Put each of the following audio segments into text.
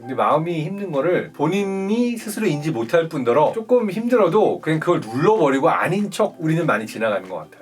근데 마음이 힘든 거를 본인이 스스로 인지 못할 뿐더러 조금 힘들어도 그냥 그걸 눌러버리고 아닌 척 우리는 많이 지나가는 것 같아요.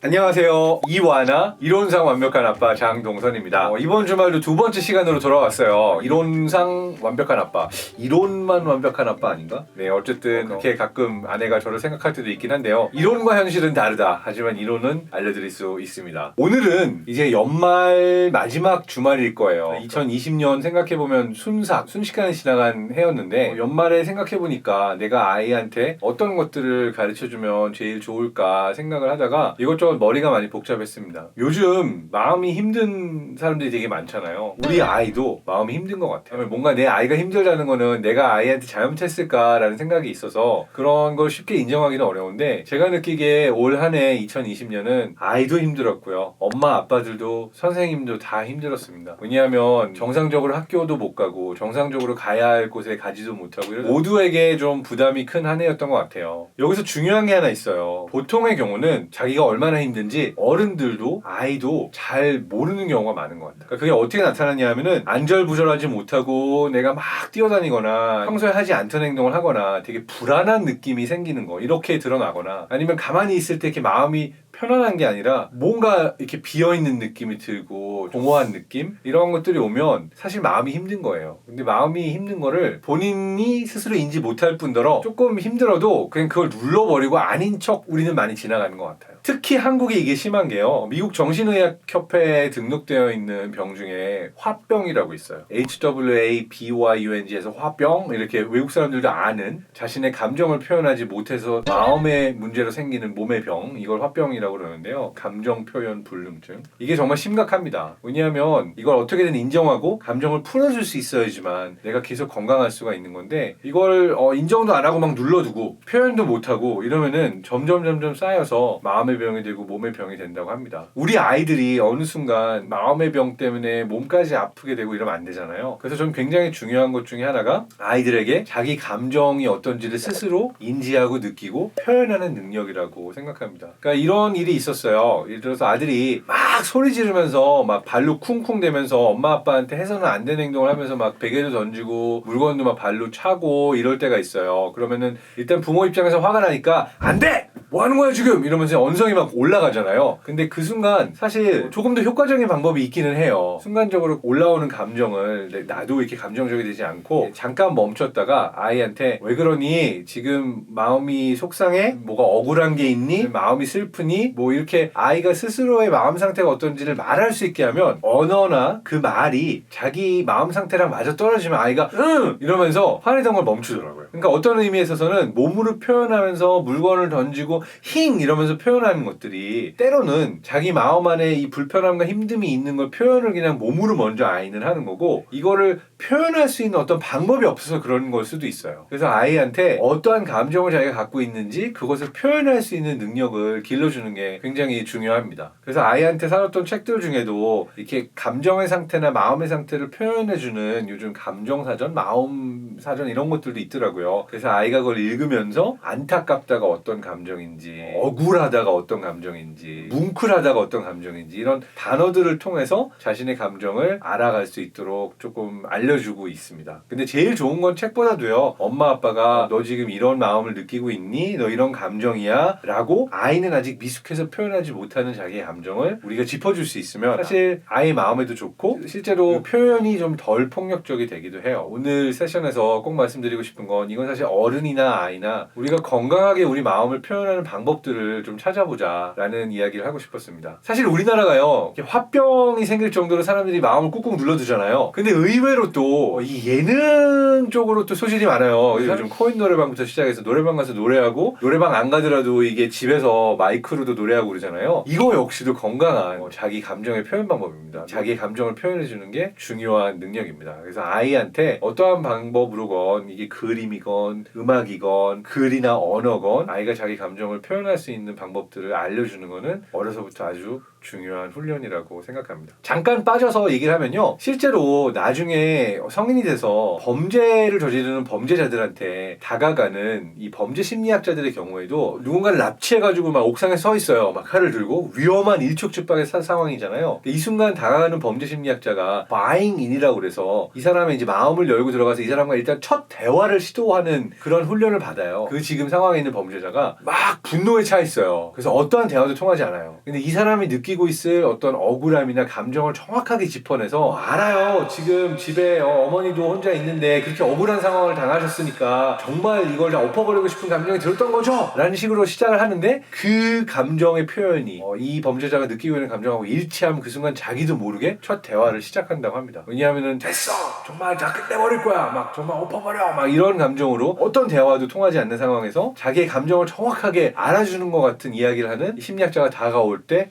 안녕하세요. 이완아 이론상 완벽한 아빠 장동선입니다. 이번 주말도 두 번째 시간으로 돌아왔어요. 이론상 완벽한 아빠, 이론만 완벽한 아빠 아닌가? 네, 어쨌든 그렇게 가끔 아내가 저를 생각할 때도 있긴 한데요. 이론과 현실은 다르다. 하지만 이론은 알려드릴 수 있습니다. 오늘은 이제 연말 마지막 주말일 거예요. 2020년 생각해보면 순식간에 지나간 해였는데 연말에 생각해보니까 내가 아이한테 어떤 것들을 가르쳐주면 제일 좋을까 생각을 하다가 이것저것 머리가 많이 복잡했습니다. 요즘 마음이 힘든 사람들이 되게 많잖아요. 우리 아이도 마음이 힘든 것 같아요. 뭔가 내 아이가 힘들다는 거는 내가 아이한테 잘못했을까라는 생각이 있어서 그런 걸 쉽게 인정하기는 어려운데, 제가 느끼기에 올 한 해 2020년은 아이도 힘들었고요. 엄마 아빠들도 선생님도 다 힘들었습니다. 왜냐하면 정상적으로 학교도 못 가고 정상적으로 가야 할 곳에 가지도 못하고 모두에게 좀 부담이 큰 한 해였던 것 같아요. 여기서 중요한 게 하나 있어요. 보통의 경우는 자기가 얼마나 힘든지 어른들도 아이도 잘 모르는 경우가 많은 것 같아요. 그게 어떻게 나타나냐 하면은 안절부절하지 못하고 내가 막 뛰어다니거나 평소에 하지 않던 행동을 하거나 되게 불안한 느낌이 생기는 거, 이렇게 드러나거나, 아니면 가만히 있을 때 이렇게 마음이 편안한 게 아니라 뭔가 이렇게 비어있는 느낌이 들고 공허한 느낌? 이런 것들이 오면 사실 마음이 힘든 거예요. 근데 마음이 힘든 거를 본인이 스스로 인지 못할 뿐더러 조금 힘들어도 그냥 그걸 눌러버리고 아닌 척 우리는 많이 지나가는 것 같아요. 특히 한국이 이게 심한 게요. 미국 정신의학협회에 등록되어 있는 병 중에 화병이라고 있어요. HWABYUNG에서 화병, 이렇게 외국 사람들도 아는 자신의 감정을 표현하지 못해서 마음의 문제로 생기는 몸의 병, 이걸 화병이라고 그러는데요. 감정 표현 불능증. 이게 정말 심각합니다. 왜냐하면 이걸 어떻게든 인정하고 감정을 풀어줄 수 있어야지만 내가 계속 건강할 수가 있는 건데, 이걸 인정도 안 하고 막 눌러두고 표현도 못하고 이러면은 점점 쌓여서 마음의 병이 되고 몸의 병이 된다고 합니다. 우리 아이들이 어느 순간 마음의 병 때문에 몸까지 아프게 되고 이러면 안 되잖아요. 그래서 전 굉장히 중요한 것 중에 하나가 아이들에게 자기 감정이 어떤지를 스스로 인지하고 느끼고 표현하는 능력이라고 생각합니다. 그러니까 이런 일이 있었어요. 예를 들어서 아들이 막 소리 지르면서 막 발로 쿵쿵 대면서 엄마 아빠한테 해서는 안 되는 행동을 하면서 막 베개도 던지고 물건도 막 발로 차고 이럴 때가 있어요. 그러면은 일단 부모 입장에서 화가 나니까 안 돼! 뭐 하는 거야 지금! 이러면서 언성이 막 올라가잖아요. 근데 그 순간 사실 조금 더 효과적인 방법이 있기는 해요. 순간적으로 올라오는 감정을 나도 이렇게 감정적이 되지 않고 잠깐 멈췄다가 아이한테 왜 그러니? 지금 마음이 속상해? 뭐가 억울한 게 있니? 마음이 슬프니? 뭐 이렇게 아이가 스스로의 마음 상태가 어떤지를 말할 수 있게 하면 언어나 그 말이 자기 마음 상태랑 맞아 떨어지면 아이가 응! 이러면서 화내던 걸 멈추더라고요. 그러니까 어떤 의미에 있어서는 몸으로 표현하면서 물건을 던지고 힝! 이러면서 표현하는 것들이 때로는 자기 마음 안에 이 불편함과 힘듦이 있는 걸 표현을 그냥 몸으로 먼저 아이는 하는 거고, 이거를 표현할 수 있는 어떤 방법이 없어서 그런 걸 수도 있어요. 그래서 아이한테 어떠한 감정을 자기가 갖고 있는지 그것을 표현할 수 있는 능력을 길러주는 게 굉장히 중요합니다. 그래서 아이한테 사줬던 책들 중에도 이렇게 감정의 상태나 마음의 상태를 표현해주는 요즘 감정사전, 마음사전 이런 것들도 있더라고요. 그래서 아이가 그걸 읽으면서 안타깝다가 어떤 감정인지, 억울하다가 어떤 감정인지, 뭉클하다가 어떤 감정인지 이런 단어들을 통해서 자신의 감정을 알아갈 수 있도록 조금 알려주고 있습니다. 근데 제일 좋은 건 책보다도요, 엄마 아빠가 너 지금 이런 마음을 느끼고 있니? 너 이런 감정이야? 라고 아이는 아직 미숙해서 표현하지 못하는 자기의 감정을 우리가 짚어줄 수 있으면 사실 아이 마음에도 좋고 실제로 표현이 좀 덜 폭력적이 되기도 해요. 오늘 세션에서 꼭 말씀드리고 싶은 건, 이건 사실 어른이나 아이나 우리가 건강하게 우리 마음을 표현하는 방법들을 좀 찾아보자 라는 이야기를 하고 싶었습니다. 사실 우리나라가요, 화병이 생길 정도로 사람들이 마음을 꾹꾹 눌러두잖아요. 근데 의외로 또 이 예능 쪽으로 또 소질이 많아요. 요즘 코인 노래방부터 시작해서 노래방 가서 노래하고, 노래방 안 가더라도 이게 집에서 마이크로도 노래하고 그러잖아요. 이거 역시도 건강한 자기 감정의 표현 방법입니다. 자기 감정을 표현해주는 게 중요한 능력입니다. 그래서 아이한테 어떠한 방법으로건, 이게 그림이건 음악이건 글이나 언어건 아이가 자기 감정을 표현할 수 있는 방법들을 알려주는 거는 어려서부터 아주 중요한 훈련이라고 생각합니다. 잠깐 빠져서 얘기를 하면요, 실제로 나중에 성인이 돼서 범죄를 저지르는 범죄자들한테 다가가는 이 범죄 심리학자들의 경우에도 누군가를 납치해가지고 막 옥상에 서 있어요. 막 칼을 들고 위험한 일촉즉발의 상황이잖아요. 이 순간 다가가는 범죄 심리학자가 buying in이라고 그래서 이 사람의 이제 마음을 열고 들어가서 이 사람과 일단 첫 대화를 시도하는 그런 훈련을 받아요. 그 지금 상황에 있는 범죄자가 막 분노에 차 있어요. 그래서 어떠한 대화도 통하지 않아요. 근데 이 사람이 느끼고 있을 어떤 억울함이나 감정을 정확하게 짚어내서, 알아요, 지금 집에 어머니도 혼자 있는데 그렇게 억울한 상황을 당하셨으니까 정말 이걸 다 엎어버리고 싶은 감정이 들었던 거죠? 라는 식으로 시작을 하는데, 그 감정의 표현이 이 범죄자가 느끼고 있는 감정하고 일치하면 그 순간 자기도 모르게 첫 대화를 시작한다고 합니다. 왜냐하면은 됐어, 정말 다 끝내버릴 거야, 막 정말 엎어버려, 막 이런 감정으로 어떤 대화도 통하지 않는 상황에서 자기의 감정을 정확하게 알아주는 것 같은 이야기를 하는 심리학자가 다가올 때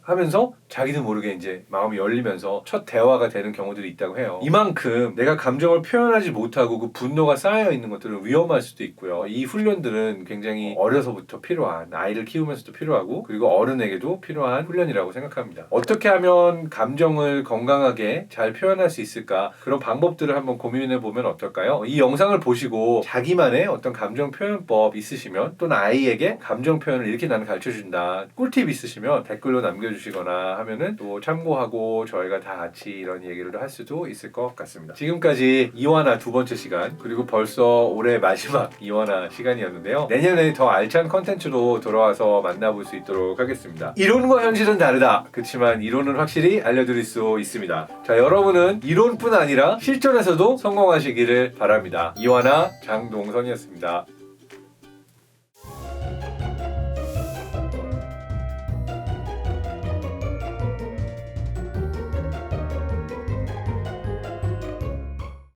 하면서 자기도 모르게 이제 마음이 열리면서 첫 대화가 되는 경우들이 있다고 해요. 이만큼 내가 감정을 표현하지 못하고 그 분노가 쌓여 있는 것들은 위험할 수도 있고요. 이 훈련들은 굉장히 어려서부터 필요한, 아이를 키우면서도 필요하고, 그리고 어른에게도 필요한 훈련이라고 생각합니다. 어떻게 하면 감정을 건강하게 잘 표현할 수 있을까, 그런 방법들을 한번 고민해 보면 어떨까요? 이 영상을 보시고 자기만의 어떤 감정 표현법 있으시면, 또는 아이에게 감정 표현을 이렇게 나는 가르쳐준다, 꿀팁 있으시면 댓글로 남겨주시거나 하면은 또 참고하고 저희가 다 같이 이런 얘기를 할 수도 있을 것 같습니다. 지금까지 이완아 두 번째 시간, 그리고 벌써 올해 마지막 이완아 시간이었는데요. 내년에 더 알찬 컨텐츠로 돌아와서 만나볼 수 있도록 하겠습니다. 이론과 현실은 다르다. 그렇지만 이론은 확실히 알려드릴 수 있습니다. 자, 여러분은 이론뿐 아니라 실전에서도 성공하시기를 바랍니다. 이완아 장동선이었습니다.